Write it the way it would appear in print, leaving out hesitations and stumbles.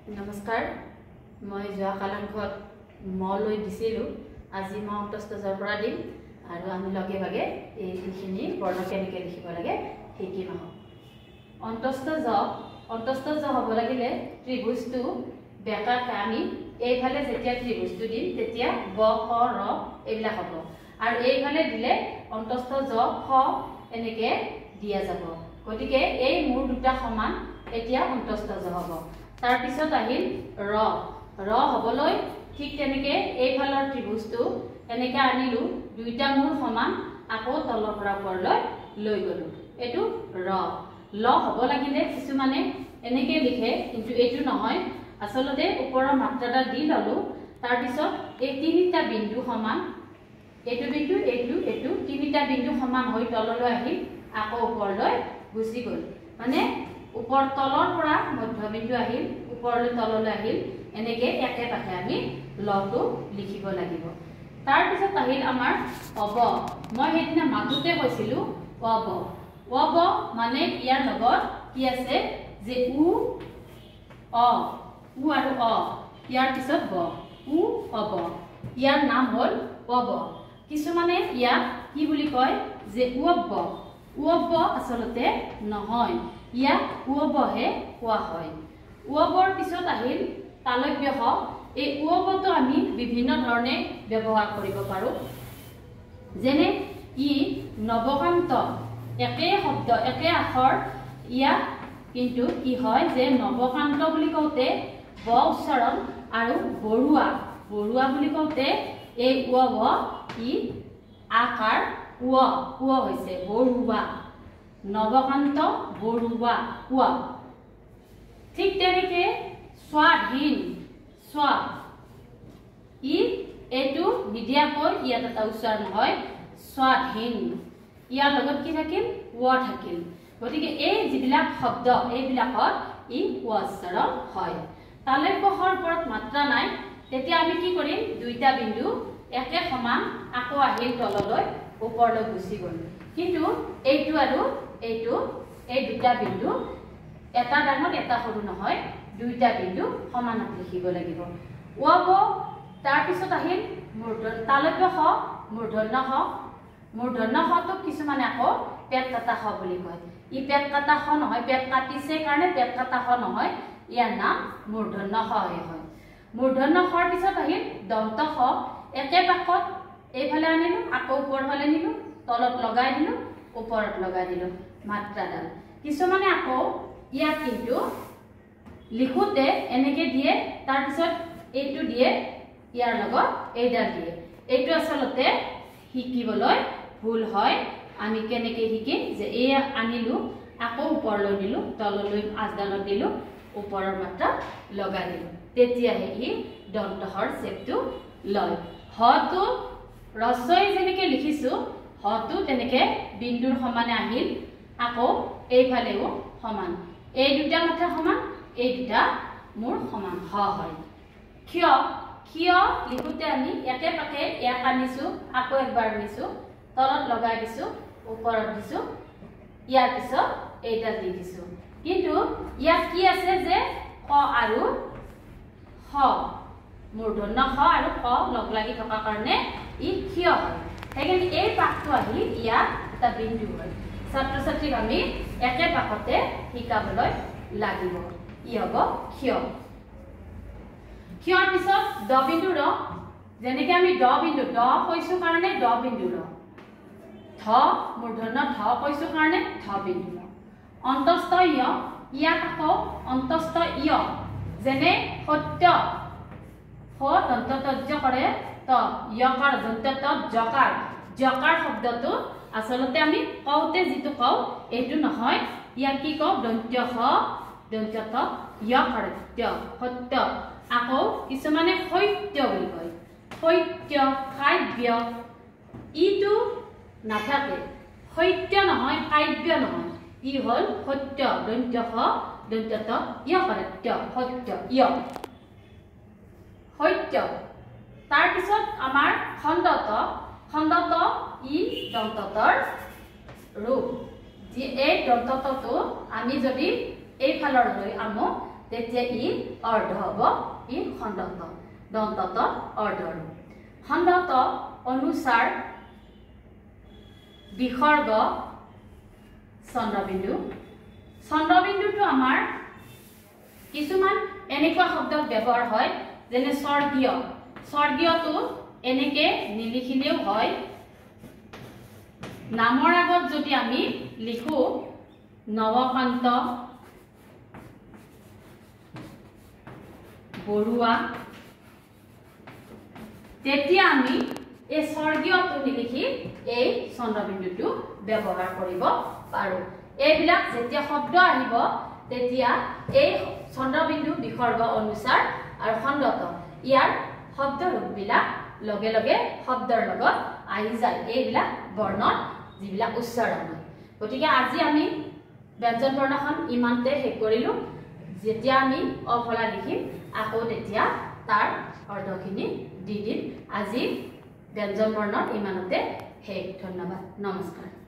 নমস্কাৰ মই যোৱা কালাংখত মলৈ দিছিলো আজি মই অন্তস্তজৰ পৰা দিম আৰু আমি লগে ভাগে এইখিনি বৰ্ণ কেনেকৈ লিখিব লাগে শিকিম অন্তস্তজ হ'ব লাগিলে ত্ৰিভুজটো বেকাকে আমি এইফালে যেতিয়া ত্ৰিভুজটো দিম তেতিয়া ব ক ৰ এইবিলাক হ'ব আৰু এইফালে দিলে অন্তস্তজ খ এনেকৈ দিয়া যাব গতিকে এই মূৰ দুটা সমান এতিয়া অন্তস্তজ হ'ব তাৰ পিছত আহিল ৰ হ'বলৈ ঠিক তেনেকৈ এইফালৰ ত্ৰিভুজটো এনেকৈ আনিলো দুইটা মূৰ সমান আকৌ তলৰ পৰা ওপৰলৈ লৈ গ'লো এইটো ল হ'ব লাগিলে কিছুমানে এনেকৈ লিখে কিন্তু এইটো নহয় আসলতে ওপৰৰ মাত্ৰাটা দি ললো তাৰ পিছত এই তিনিটা বিন্দু সমান এইটো বিন্দু এইটো তিনিটা বিন্দু সমান হৈ তললৈ আহি আকৌ ওপৰলৈ গুচি গ'ল মানে ওপৰ তলৰ পৰা মধ্যবিন্দু আহিল ওপৰলৈ তললৈ আহিল এনেকৈ একে পাশে আমি লটো লিখিব লাগিব তাৰ পিছত আহিল আমাৰ অব মই সেইদিনা মাতুতে কৈছিলো অব মানে ইয়াৰ লগত কি আছে যে উ আৰু অ ইয়াৰ পিছত ব উ অব ইয়াৰ নাম হ'ল অব কিছুমানে ইয়াক কি বুলি কয় যে উঅব্ব আসলতে নহয় ইয়াক উঅব্বহে কোৱা হয় উঅব্বৰ পিছত আহিল তালব্য হ এই উঅব্বটো আমি বিভিন্ন ধৰণে ব্যৱহাৰ কৰিব পাৰোঁ যেনে ই নৱকান্ত একে শব্দ একে আখৰ ইয়াক কিন্তু কি হয় যে নৱকান্ত বুলি কওঁতে ব উচ্চাৰণ আৰু বৰুৱা বুলি কওঁতে এই উঅব ই আকাৰ উ হৈছে বৰুৱা নৱকান্ত বৰুৱা ঠিক তেনেকৈ স্বাধীন ই এইটো নিদিয়াকৈ ইয়াত এটা উচ্চাৰণ হয় স্বাধীন ইয়াৰ লগত কি থাকিল থাকিল গতিকে এই যিবিলাক শব্দ এইবিলাকত ই উচ্চাৰণ হয় তালব্যৰ ওপৰত মাত্ৰা নাই তেতিয়া আমি কি কৰিম দুইটা বিন্দু একে সমান আকৌ আহিল তললৈ ওপৰলৈ গুচি গ'ল কিন্তু এইটো আৰু এইটো এই দুটা বিন্দু এটা ডাঙৰ এটা সৰু নহয় দুইটা বিন্দু সমানত লিখিব লাগিব উঅব তাৰ পিছত আহিল তালব্য হ মূৰ্ধন্য হটোক কিছুমানে আকৌ পেট কাটা হ বুলি কয় ই পেট কাটা হ নহয় পেট কাটিছে কাৰণে পেট কাটা হ নহয় ইয়াৰ নাম মূৰ্ধন্য হয়ে হয় মূৰ্ধন্য হৰ পিছত আহিল দন্ত হ একে পাকত এইফালে আনিলো আকৌ ওপৰফালে নিলো তলত লগাই দিলো ওপৰত লগাই দিলো মাত্ৰাডাল কিছুমানে আকৌ ইয়াত কিন্তু লিখোতে এনেকৈ দিয়ে তাৰ পিছত এইটো দিয়ে ইয়াৰ লগত এইডাল দিয়ে এইটো আসলতে শিকিবলৈ ভুল হয় আমি কেনেকৈ শিকিম যে এয়া আনিলো আকৌ ওপৰলৈ নিলো তললৈ আজডালত দিলো ওপৰৰ মাত্ৰা লগাই দিলো তেতিয়াহে ই দন্তহৰ শেপটো লয় হটো ৰস্বই যেনেকৈ লিখিছো হটো তেনেকৈ বিন্দুৰ সমানে আহিল আকৌ এইফালেও সমান এই দুটা মাত্ৰা সমান এই দুটা মোৰ সমান হয় ক্ষয় লিখোতে আমি একে পাকে এক আনিছো আকৌ একবাৰ আনিছো তলত লগাই দিছো ওপৰত দিছো ইয়াৰ পিছত এইটা দি দিছো কিন্তু ইয়াত কি আছে যে ক আৰু হ মূৰ্ধন্য খ আৰু খ লগ লাগি থকা কাৰণে ই ক্ষয় হয় সেইকাৰণে এই পাকটো আহি ইয়াত এটা বিন্দু হয় ছাত্ৰ ছাত্ৰীক আমি একে পাকতে শিকাবলৈ লাগিব ই হ'ব ক্ষয়ৰ পিছত দ বিন্দু ৰ যেনেকৈ আমি দ বিন্দু দ কৈছো কাৰণে দ বিন্দু ৰ ধ মূৰ্ধন্য ধ কৈছো কাৰণে ধ বিন্দু ৰ অন্তস্থ ইয়াক আকৌ অন্তস্থ যেনে সত্য দন্ত তজ্জ কৰে ত য়কাৰ দন্ত জকাৰ শব্দটো আসলতে আমি কওঁতে যিটো কওঁ এইটো নহয় ইয়াক কি কওঁ দন্ত হ দন্ত ত য়কাৰত্য সত্য আকৌ কিছুমানে সত্য বুলি কয় সত্য কাব্য ইটো নাথাকে সত্য নহয় কাব্য নহয় ই হ'ল সত্য দন্ত হ দন্ত ত য়কাৰত্য সত্য সত্য তাৰ পিছত আমাৰ খণ্ডত ই দন্ততৰ ৰূপ যে এই দন্ততটো আমি যদি এইফাললৈ আনো তেতিয়া ই অৰ্ধ হ'ব ই খণ্ডত দন্তত অৰ্ধৰ খণ্ডত অনুসাৰ বিসৰ্গ চন্দ্ৰবিন্দু চন্দ্ৰবিন্দুটো আমাৰ কিছুমান এনেকুৱা শব্দত ব্যৱহাৰ হয় যেনে স্বৰ্গীয় স্বৰ্গীয়টো এনেকে নিলিখিলেও হয় নামৰ আগত যদি আমি লিখো নৱকান্ত বৰুৱা তেতিয়া আমি এই স্বৰ্গীয়টো নিলিখি এই চন্দ্ৰবিন্দুটো ব্যৱহাৰ কৰিব পাৰো এইবিলাক যেতিয়া শব্দ আহিব তেতিয়া এই চন্দ্ৰবিন্দু বিসৰ্গ অনুসাৰ আৰু খণ্ডত ইয়াৰ শব্দ ৰূপবিলাক লগে লগে শব্দৰ লগত আহি যায় এইবিলাক বৰ্ণৰ যিবিলাক উচ্চাৰণ হয় গতিকে আজি আমি ব্যঞ্জন বৰ্ণখন ইমানতে শেষ কৰিলো যেতিয়া আমি অফলা লিখিম আকৌ তেতিয়া তাৰ অৰ্থখিনি দি দিম আজি ব্যঞ্জন বৰ্ণৰ ইমানতে শেষ ধন্যবাদ নমস্কাৰ